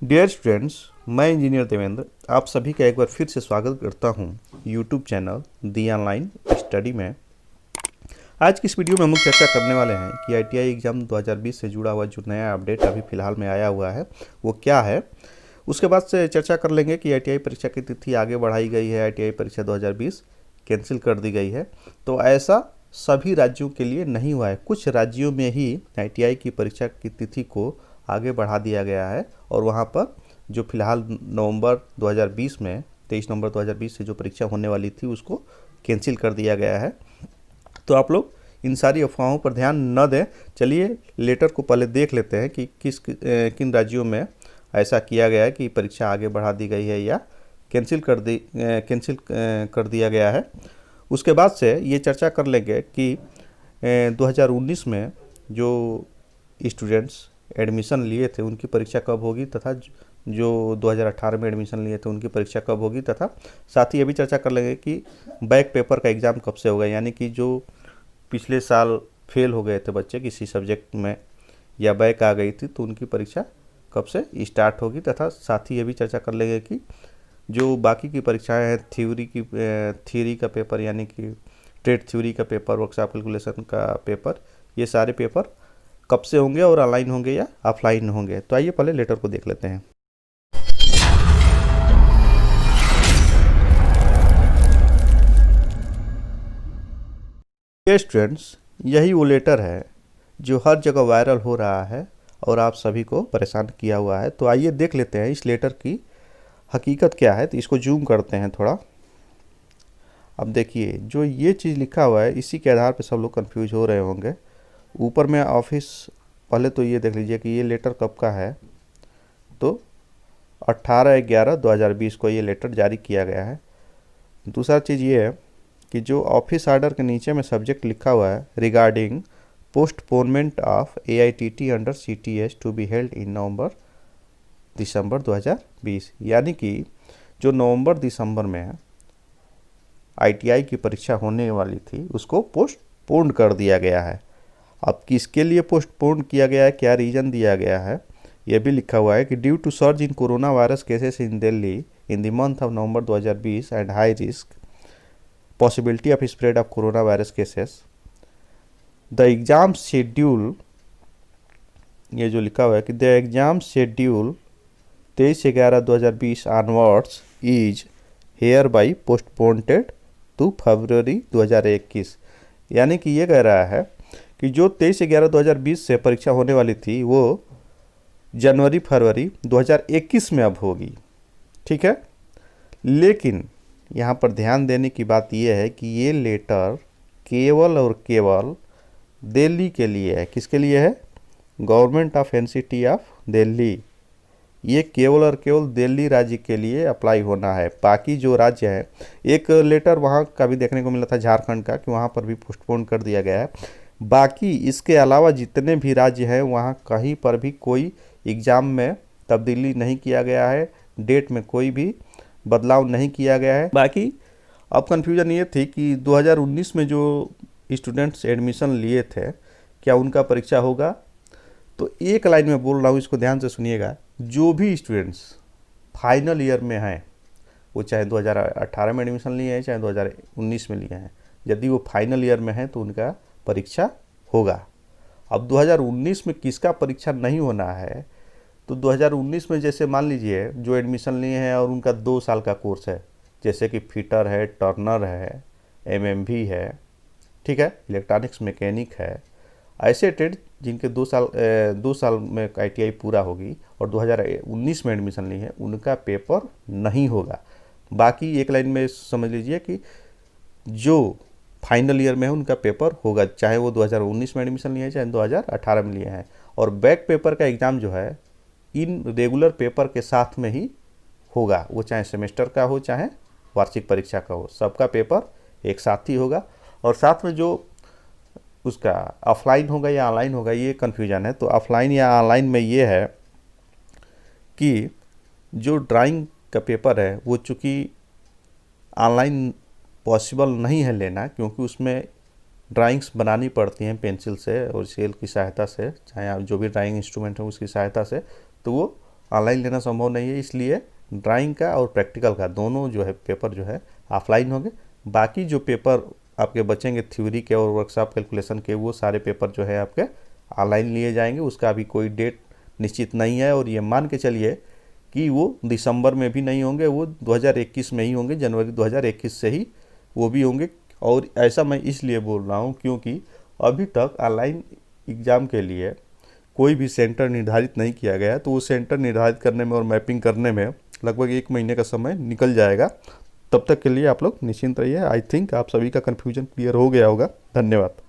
Dear students, मैं engineer Devendra आप सभी का एक बार फिर से स्वागत करता हूं यूट्यूब चैनल दी ऑनलाइन स्टडी में। आज की इस वीडियो में हम लोग चर्चा करने वाले हैं कि आईटीआई एग्ज़ाम 2020 से जुड़ा हुआ जो नया अपडेट अभी फ़िलहाल में आया हुआ है वो क्या है। उसके बाद से चर्चा कर लेंगे कि आईटीआई परीक्षा की तिथि आगे बढ़ाई गई है, आईटीआई परीक्षा 2020 कैंसिल कर दी गई है। तो ऐसा सभी राज्यों के लिए नहीं हुआ है, कुछ राज्यों में ही आईटीआई की परीक्षा की तिथि को आगे बढ़ा दिया गया है और वहाँ पर जो फिलहाल नवंबर 2020 में 23 नवंबर 2020 से जो परीक्षा होने वाली थी उसको कैंसिल कर दिया गया है। तो आप लोग इन सारी अफवाहों पर ध्यान न दें। चलिए लेटर को पहले देख लेते हैं कि किन राज्यों में ऐसा किया गया है कि परीक्षा आगे बढ़ा दी गई है या कैंसिल कर दिया गया है। उसके बाद से ये चर्चा कर लेंगे कि 2019 में जो स्टूडेंट्स एडमिशन लिए थे उनकी परीक्षा कब होगी तथा जो 2018 में एडमिशन लिए थे उनकी परीक्षा कब होगी, तथा साथ ही ये भी चर्चा कर लेंगे कि बैक पेपर का एग्ज़ाम कब से होगा, यानी कि जो पिछले साल फेल हो गए थे बच्चे किसी सब्जेक्ट में या बैक आ गई थी तो उनकी परीक्षा कब से स्टार्ट होगी। तथा साथ ही ये भी चर्चा कर लेंगे कि जो बाकी की परीक्षाएँ हैं थ्योरी का पेपर यानी कि ट्रेड थ्योरी का पेपर, वर्कशॉप कैलकुलेशन का पेपर, ये सारे पेपर कब से होंगे और ऑनलाइन होंगे या ऑफलाइन होंगे। तो आइए पहले लेटर को देख लेते हैं। स्टूडेंट्स, यही वो लेटर है जो हर जगह वायरल हो रहा है और आप सभी को परेशान किया हुआ है। तो आइए देख लेते हैं इस लेटर की हकीकत क्या है। तो इसको जूम करते हैं थोड़ा। अब देखिए जो ये चीज़ लिखा हुआ है इसी के आधार पर सब लोग कंफ्यूज हो रहे होंगे। ऊपर में ऑफिस, पहले तो ये देख लीजिए कि ये लेटर कब का है। तो 18/11/2020 को ये लेटर जारी किया गया है। दूसरा चीज़ ये है कि जो ऑफिस ऑर्डर के नीचे में सब्जेक्ट लिखा हुआ है regarding postponement of AITT under CTS to be held in November December 2020, यानी कि जो नवंबर दिसंबर में आईटीआई की परीक्षा होने वाली थी उसको पोस्टपोन कर दिया गया है। अब किसके लिए पोस्टपोन किया गया है, क्या रीज़न दिया गया है, यह भी लिखा हुआ है कि due to surge in corona virus cases in Delhi in the month of November 2020 and high risk possibility of spread of corona virus cases the exam schedule, ये जो लिखा हुआ है कि the exam schedule 23/11/2020 onwards is hereby postponed to February 2021, यानी कि ये कह रहा है कि जो 23/11/2020 से परीक्षा होने वाली थी वो जनवरी फरवरी 2021 में अब होगी। ठीक है, लेकिन यहाँ पर ध्यान देने की बात यह है कि ये लेटर केवल और केवल दिल्ली के लिए है। किसके लिए है? Government of NCT of Delhi. ये केवल और केवल दिल्ली राज्य के लिए अप्लाई होना है। बाकी जो राज्य है, एक लेटर वहाँ का भी देखने को मिला था झारखंड का कि वहाँ पर भी पोस्टपोन कर दिया गया है। बाकी इसके अलावा जितने भी राज्य हैं वहाँ कहीं पर भी कोई एग्ज़ाम में तब्दीली नहीं किया गया है, डेट में कोई भी बदलाव नहीं किया गया है। बाकी अब कन्फ्यूजन ये थी कि 2019 में जो स्टूडेंट्स एडमिशन लिए थे क्या उनका परीक्षा होगा। तो एक लाइन में बोल रहा हूँ, इसको ध्यान से सुनिएगा। जो भी स्टूडेंट्स फाइनल ईयर में हैं, वो चाहे 2018 में एडमिशन लिए हैं चाहे 2019 में लिए हैं, यदि वो फाइनल ईयर में हैं तो उनका परीक्षा होगा। अब 2019 में किसका परीक्षा नहीं होना है, तो 2019 में जैसे मान लीजिए जो एडमिशन लिए हैं और उनका 2 साल का कोर्स है, जैसे कि फिटर है, टर्नर है, एमएमवी है, ठीक है, इलेक्ट्रॉनिक्स मैकेनिक है, ऐसे ट्रेड जिनके 2 साल में आईटीआई पूरा होगी और 2019 में एडमिशन ली है उनका पेपर नहीं होगा। बाकी एक लाइन में समझ लीजिए कि जो फाइनल ईयर में है उनका पेपर होगा, चाहे वो 2019 में एडमिशन लिए हैं चाहे 2018 में लिए हैं। और बैक पेपर का एग्ज़ाम जो है इन रेगुलर पेपर के साथ में ही होगा, वो चाहे सेमेस्टर का हो चाहे वार्षिक परीक्षा का हो, सबका पेपर एक साथ ही होगा। और साथ में जो उसका ऑफलाइन होगा या ऑनलाइन होगा ये कन्फ्यूजन है। तो ऑफलाइन या ऑनलाइन में ये है कि जो ड्राइंग का पेपर है वो चूँकि ऑनलाइन पॉसिबल नहीं है लेना, क्योंकि उसमें ड्राइंग्स बनानी पड़ती हैं पेंसिल से और स्केल की सहायता से, चाहे आप जो भी ड्राइंग इंस्ट्रूमेंट है उसकी सहायता से, तो वो ऑनलाइन लेना संभव नहीं है, इसलिए ड्राइंग का और प्रैक्टिकल का दोनों जो है पेपर जो है ऑफलाइन होंगे। बाकी जो पेपर आपके बचेंगे थ्योरी के और वर्कशॉप कैलकुलेशन के, वो सारे पेपर जो है आपके ऑनलाइन लिए जाएंगे। उसका अभी कोई डेट निश्चित नहीं है, और ये मान के चलिए कि वो दिसंबर में भी नहीं होंगे, वो 2021 में ही होंगे, जनवरी 2021 से ही वो भी होंगे। और ऐसा मैं इसलिए बोल रहा हूँ क्योंकि अभी तक ऑनलाइन एग्ज़ाम के लिए कोई भी सेंटर निर्धारित नहीं किया गया है, तो वो सेंटर निर्धारित करने में और मैपिंग करने में लगभग 1 महीने का समय निकल जाएगा। तब तक के लिए आप लोग निश्चिंत रहिए। आई थिंक आप सभी का कन्फ्यूजन क्लियर हो गया होगा। धन्यवाद।